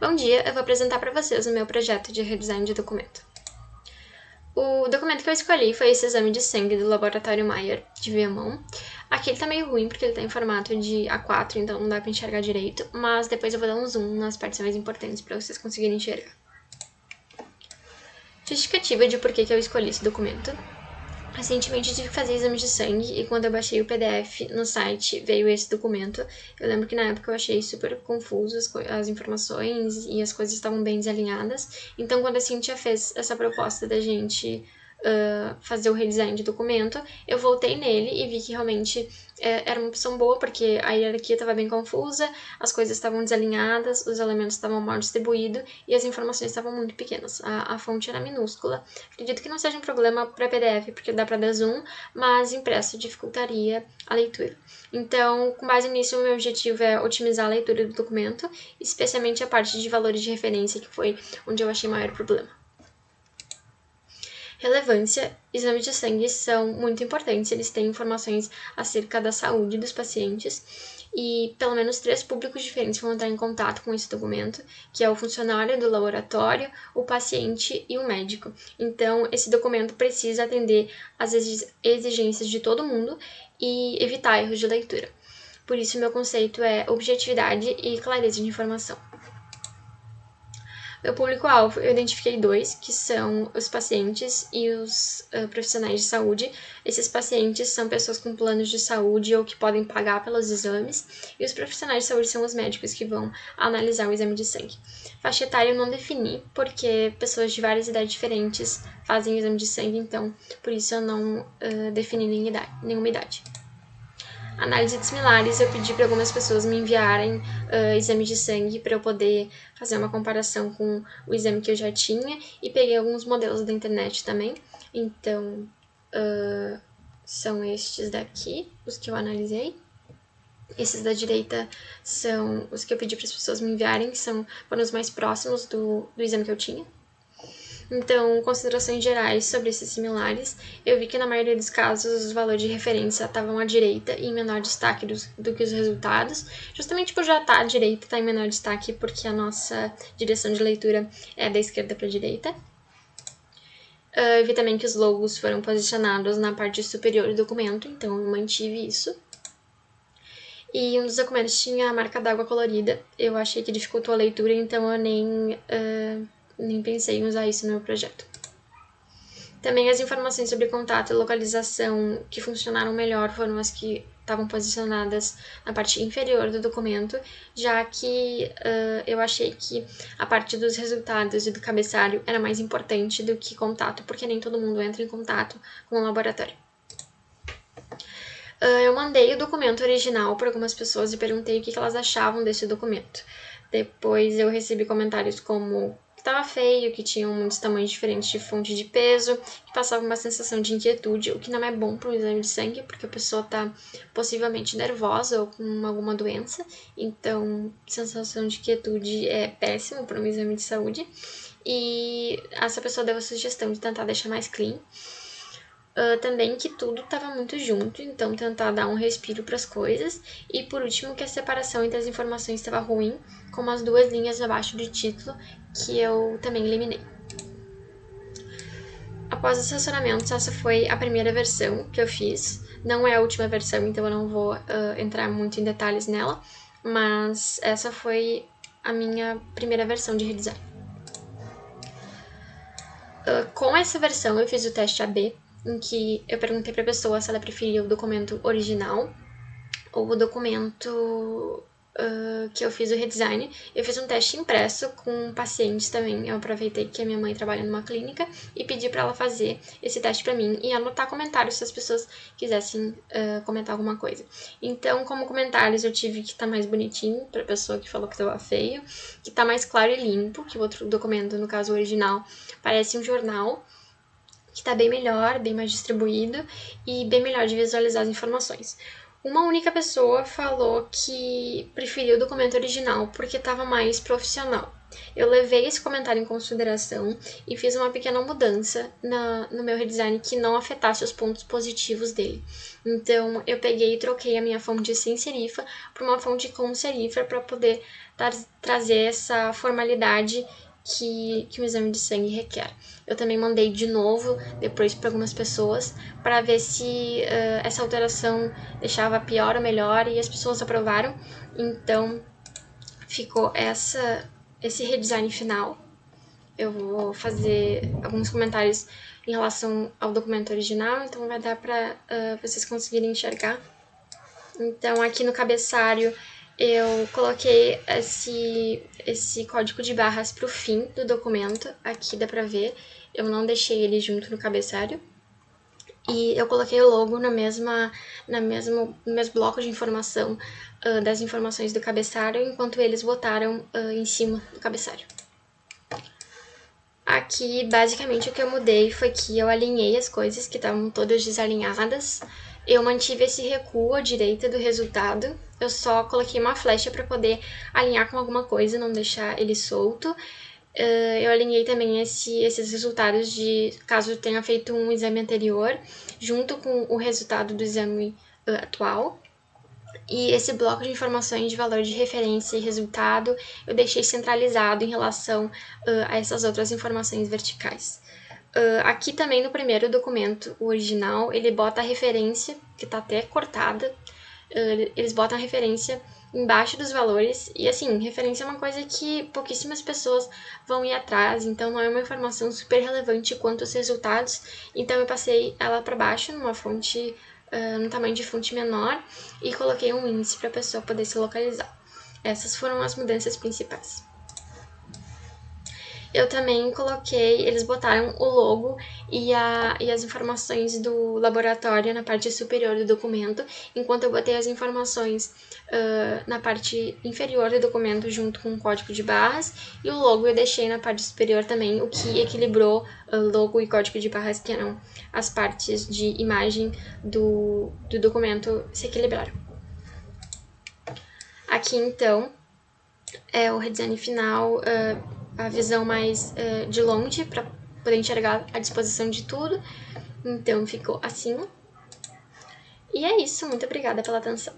Bom dia, eu vou apresentar para vocês o meu projeto de redesign de documento. O documento que eu escolhi foi esse exame de sangue do Laboratório Mayer, de Viamão. Aqui ele tá meio ruim porque ele tá em formato de A4, então não dá pra enxergar direito, mas depois eu vou dar um zoom nas partes mais importantes para vocês conseguirem enxergar. Justificativa de por que eu escolhi esse documento. Recentemente tive que fazer exames de sangue e quando eu baixei o PDF no site veio esse documento. Eu lembro que na época eu achei super confuso as informações e as coisas estavam bem desalinhadas. Então quando a Cíntia fez essa proposta da gente fazer o redesign de documento, eu voltei nele e vi que realmente era uma opção boa, porque a hierarquia estava bem confusa, as coisas estavam desalinhadas, os elementos estavam mal distribuídos e as informações estavam muito pequenas. A fonte era minúscula. Acredito que não seja um problema para PDF, porque dá para dar zoom, mas impresso dificultaria a leitura. Então, com base nisso, o meu objetivo é otimizar a leitura do documento, especialmente a parte de valores de referência, que foi onde eu achei maior problema. Relevância: exames de sangue são muito importantes, eles têm informações acerca da saúde dos pacientes e pelo menos 3 públicos diferentes vão entrar em contato com esse documento, que é o funcionário do laboratório, o paciente e o médico. Então, esse documento precisa atender às exigências de todo mundo e evitar erros de leitura. Por isso, meu conceito é objetividade e clareza de informação. Meu público-alvo, eu identifiquei 2, que são os pacientes e os profissionais de saúde. Esses pacientes são pessoas com planos de saúde ou que podem pagar pelos exames, e os profissionais de saúde são os médicos que vão analisar o exame de sangue. Faixa etária eu não defini, porque pessoas de várias idades diferentes fazem o exame de sangue, então por isso eu não defini nenhuma idade. Análise de similares, eu pedi para algumas pessoas me enviarem exames de sangue para eu poder fazer uma comparação com o exame que eu já tinha e peguei alguns modelos da internet também. Então, são estes daqui, os que eu analisei. Esses da direita são os que eu pedi para as pessoas me enviarem, foram os mais próximos do exame que eu tinha. Então, considerações gerais sobre esses similares, eu vi que na maioria dos casos os valores de referência estavam à direita e em menor destaque do que os resultados, justamente por já estar à direita, está em menor destaque porque a nossa direção de leitura é da esquerda para a direita. Eu vi também que os logos foram posicionados na parte superior do documento, então eu mantive isso. E um dos documentos tinha a marca d'água colorida, eu achei que dificultou a leitura, então eu nem pensei em usar isso no meu projeto. Também as informações sobre contato e localização que funcionaram melhor foram as que estavam posicionadas na parte inferior do documento, já que eu achei que a parte dos resultados e do cabeçalho era mais importante do que contato, porque nem todo mundo entra em contato com o laboratório. Eu mandei o documento original para algumas pessoas e perguntei o que elas achavam desse documento. Depois eu recebi comentários como que estava feio, que tinham muitos tamanhos diferentes de fonte de peso, que passava uma sensação de inquietude, o que não é bom para um exame de sangue, porque a pessoa está possivelmente nervosa ou com alguma doença. Então, sensação de inquietude é péssimo para um exame de saúde. E essa pessoa deu a sugestão de tentar deixar mais clean. Também que tudo estava muito junto, então tentar dar um respiro para as coisas. E por último, que a separação entre as informações estava ruim, como as 2 linhas abaixo do título, que eu também eliminei. Após os assessoramentos, essa foi a primeira versão que eu fiz. Não é a última versão, então eu não vou entrar muito em detalhes nela, mas essa foi a minha primeira versão de redesign. Com essa versão, eu fiz o teste AB, em que eu perguntei para a pessoa se ela preferia o documento original ou o documento que eu fiz o redesign. Eu fiz um teste impresso com pacientes também. Eu aproveitei que a minha mãe trabalha numa clínica e pedi para ela fazer esse teste para mim e anotar comentários se as pessoas quisessem comentar alguma coisa. Então, como comentários, eu tive que tá mais bonitinho para a pessoa que falou que estava feio, que tá mais claro e limpo, que o outro documento, no caso o original, parece um jornal, que está bem melhor, bem mais distribuído e bem melhor de visualizar as informações. Uma única pessoa falou que preferia o documento original porque estava mais profissional. Eu levei esse comentário em consideração e fiz uma pequena mudança no meu redesign que não afetasse os pontos positivos dele. Então, eu peguei e troquei a minha fonte sem serifa por uma fonte com serifa para poder trazer essa formalidade que o exame de sangue requer. Eu também mandei de novo depois para algumas pessoas para ver se essa alteração deixava pior ou melhor, e as pessoas aprovaram. Então, ficou esse redesign final. Eu vou fazer alguns comentários em relação ao documento original, então vai dar para vocês conseguirem enxergar. Então, aqui no cabeçalho, eu coloquei esse código de barras para o fim do documento. Aqui dá para ver, eu não deixei ele junto no cabeçalho. E eu coloquei o logo no mesmo bloco de informação das informações do cabeçalho, enquanto eles botaram em cima do cabeçalho. Aqui, basicamente, o que eu mudei foi que eu alinhei as coisas que estavam todas desalinhadas. Eu mantive esse recuo à direita do resultado. Eu só coloquei uma flecha para poder alinhar com alguma coisa, não deixar ele solto. Eu alinhei também esses resultados de caso eu tenha feito um exame anterior, junto com o resultado do exame atual. E esse bloco de informações de valor de referência e resultado eu deixei centralizado em relação a essas outras informações verticais. Aqui também no primeiro documento, o original, ele bota a referência, que está até cortada, eles botam a referência embaixo dos valores, e assim, referência é uma coisa que pouquíssimas pessoas vão ir atrás, então não é uma informação super relevante quanto os resultados, então eu passei ela para baixo numa fonte, no tamanho de fonte menor, e coloquei um índice para a pessoa poder se localizar. Essas foram as mudanças principais. Eu também coloquei, eles botaram o logo e as informações do laboratório na parte superior do documento, enquanto eu botei as informações na parte inferior do documento junto com o código de barras, e o logo eu deixei na parte superior também, o que equilibrou logo e código de barras, que eram as partes de imagem do documento, se equilibraram. Aqui, então, é o redesign final, a visão mais de longe, para poder enxergar a disposição de tudo. Então, ficou assim. E é isso, muito obrigada pela atenção.